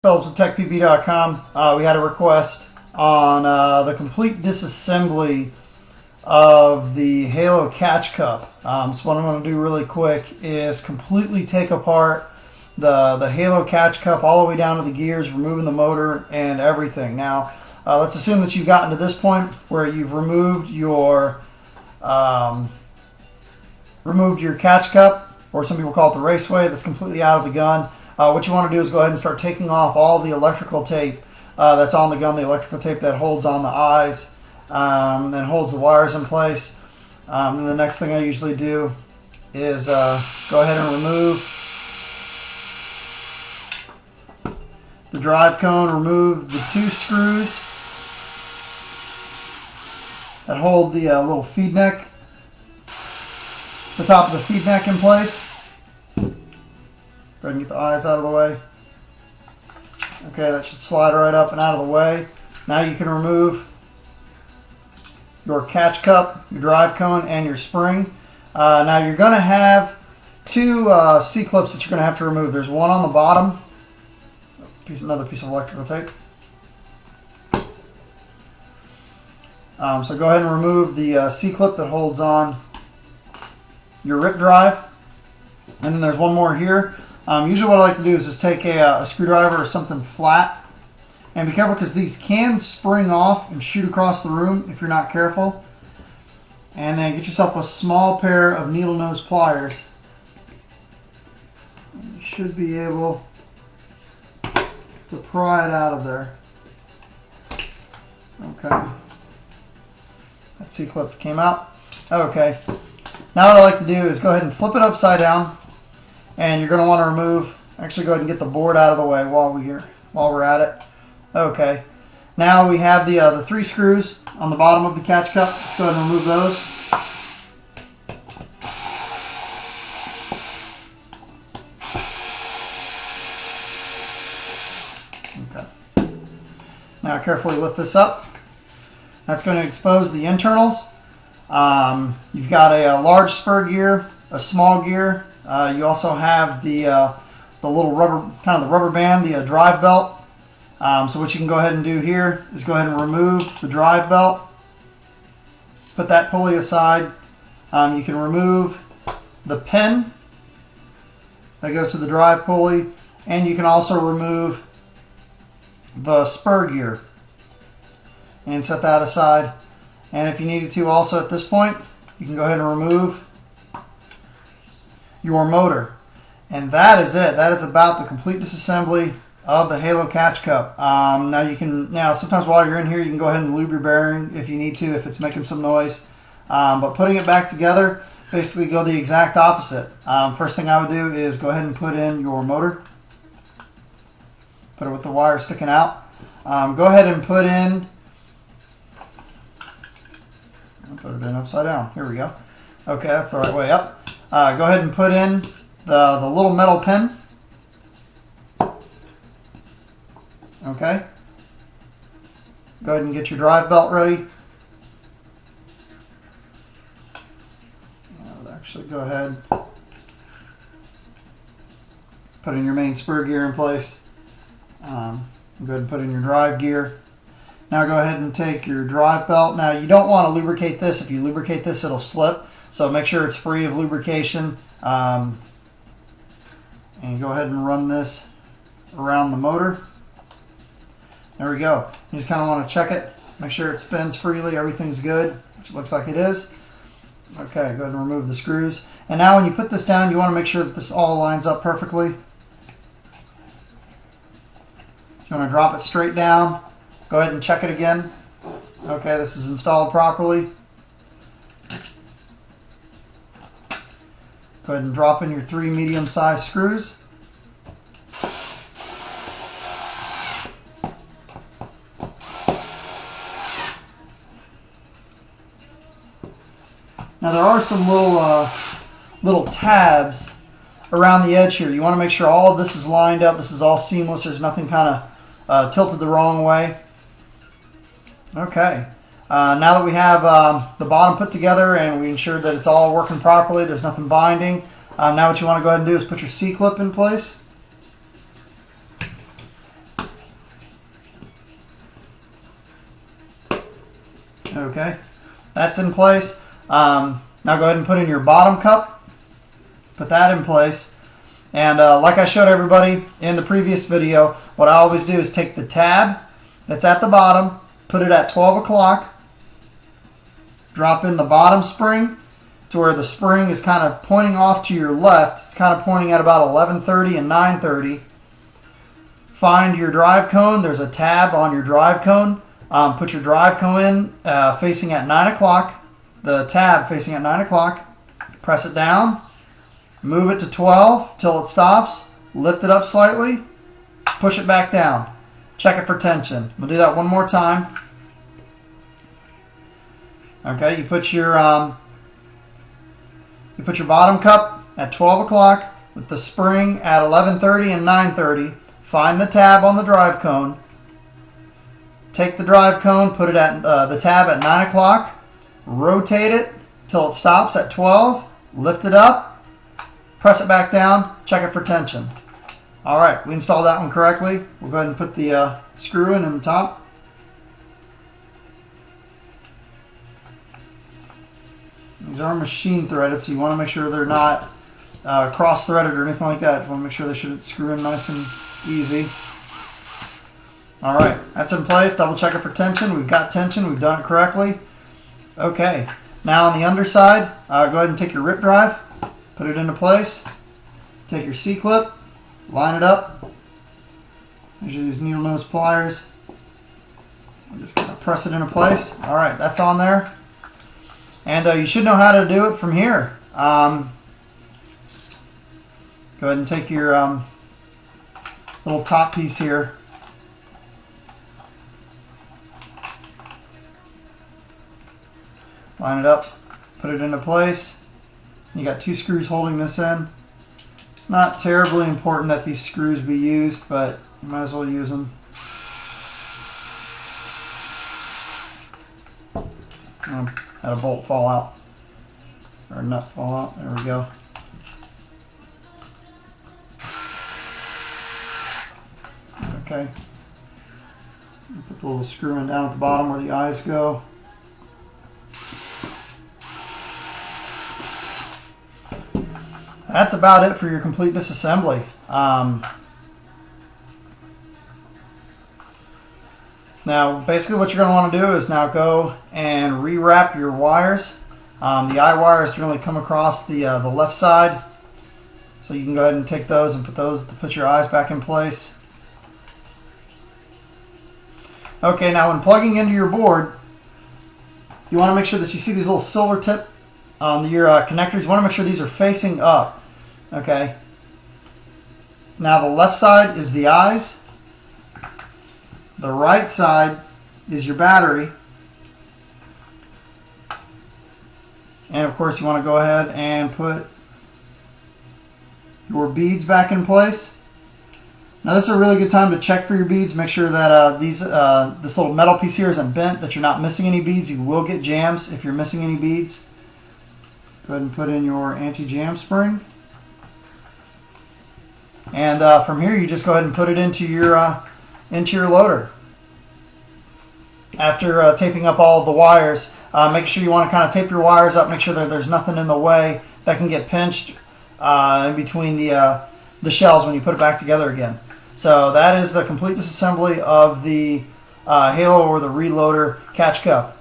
PhillipsWithTechPP.com. We had a request on the complete disassembly of the Halo Catch Cup. So what I'm going to do really quick is completely take apart the Halo Catch Cup all the way down to the gears, removing the motor and everything. Now, let's assume that you've gotten to this point where you've removed your catch cup, or some people call it the Raceway, that's completely out of the gun. What you want to do is go ahead and start taking off all the electrical tape that's on the gun, the electrical tape that holds on the eyes and holds the wires in place. And the next thing I usually do is go ahead and remove the drive cone, remove the two screws that hold the little feed neck, the top of the feed neck in place. Go ahead and get the eyes out of the way. Okay, that should slide right up and out of the way. Now you can remove your catch cup, your drive cone, and your spring. Now you're going to have two C-clips that you're going to have to remove. There's one on the bottom, another piece of electrical tape. So go ahead and remove the C-clip that holds on your rip drive. And then there's one more here. Usually what I like to do is just take a screwdriver or something flat. And be careful, because these can spring off and shoot across the room if you're not careful. And then get yourself a small pair of needle nose pliers. You should be able to pry it out of there. Okay. That C-clip came out. Okay. Now what I like to do is go ahead and flip it upside down. And you're going to want to remove, actually go ahead and get the board out of the way while we're at it. Okay. Now we have the three screws on the bottom of the catch cup. Let's go ahead and remove those. Okay. Now carefully lift this up. That's going to expose the internals. You've got a large spur gear, a small gear. You also have the little rubber, kind of the rubber band, the drive belt. So what you can go ahead and do here is go ahead and remove the drive belt. Put that pulley aside. You can remove the pin that goes to the drive pulley, and you can also remove the spur gear and set that aside. And if you needed to also at this point, you can go ahead and remove your motor. And that is it. That is about the complete disassembly of the Halo Catch Cup. Now sometimes while you're in here, you can go ahead and lube your bearing if you need to, if it's making some noise. But putting it back together, basically go the exact opposite. First thing I would do is go ahead and put in your motor. Put it with the wire sticking out. Go ahead and put in, I'll put it in upside down. Here we go. Okay, that's the right way up. Go ahead and put in the little metal pin. Okay. Go ahead and get your drive belt ready. I would actually go ahead, put in your main spur gear in place. Go ahead and put in your drive gear. Now go ahead and take your drive belt. Now you don't want to lubricate this. If you lubricate this, it'll slip. So make sure it's free of lubrication. And go ahead and run this around the motor. There we go. You just kind of want to check it. Make sure it spins freely. Everything's good, which looks like it is. Okay, go ahead and remove the screws. And now when you put this down, you want to make sure that this all lines up perfectly. You want to drop it straight down. Go ahead and check it again. Okay, this is installed properly. Go ahead and drop in your 3 medium-sized screws. Now there are some little tabs around the edge here. You want to make sure all of this is lined up. This is all seamless. There's nothing kind of tilted the wrong way. Okay. Now that we have the bottom put together and we ensured that it's all working properly, there's nothing binding. Now what you want to go ahead and do is put your C-clip in place. Okay, that's in place. Now go ahead and put in your bottom cup. Put that in place. And like I showed everybody in the previous video, what I always do is take the tab that's at the bottom, put it at 12 o'clock, drop in the bottom spring to where the spring is kind of pointing off to your left. It's kind of pointing at about 11:30 and 9:30. Find your drive cone. There's a tab on your drive cone. Put your drive cone in facing at 9 o'clock. The tab facing at 9 o'clock. Press it down. Move it to 12 till it stops. Lift it up slightly. Push it back down. Check it for tension. We'll do that one more time. Okay, you put your bottom cup at 12 o'clock with the spring at 11:30 and 9:30. Find the tab on the drive cone. Take the drive cone, put it at the tab at 9 o'clock. Rotate it till it stops at 12. Lift it up. Press it back down. Check it for tension. All right, we installed that one correctly. We'll go ahead and put the screw in the top. These are machine threaded, so you want to make sure they're not cross-threaded or anything like that. You want to make sure they should screw in nice and easy. All right, that's in place. Double check it for tension. We've got tension. We've done it correctly. Okay, now on the underside, go ahead and take your rip drive, put it into place. Take your C-clip, line it up. Use these needle nose pliers. I'm just going to press it into place. All right, that's on there. And you should know how to do it from here. Go ahead and take your little top piece here. Line it up, put it into place. You got 2 screws holding this in. It's not terribly important that these screws be used, but you might as well use them. Had a bolt fall out, or a nut fall out. There we go. Okay. Put the little screw in down at the bottom where the eyes go. That's about it for your complete disassembly. Now, basically what you're going to want to do is now go and rewrap your wires. The eye wires generally come across the left side, so you can go ahead and take those and put your eyes back in place. Okay, now when plugging into your board, you want to make sure that you see these little silver tip your connectors. You want to make sure these are facing up. Okay. Now the left side is the eyes. The right side is your battery. And of course you want to go ahead and put your beads back in place. Now this is a really good time to check for your beads. Make sure that this little metal piece here isn't bent, that you're not missing any beads. You will get jams if you're missing any beads. Go ahead and put in your anti-jam spring. And from here you just go ahead and put it into your loader. After taping up all of the wires, make sure you want to kind of tape your wires up, make sure that there's nothing in the way that can get pinched in between the shells when you put it back together again. So that is the complete disassembly of the Halo or the Reloader catch cup.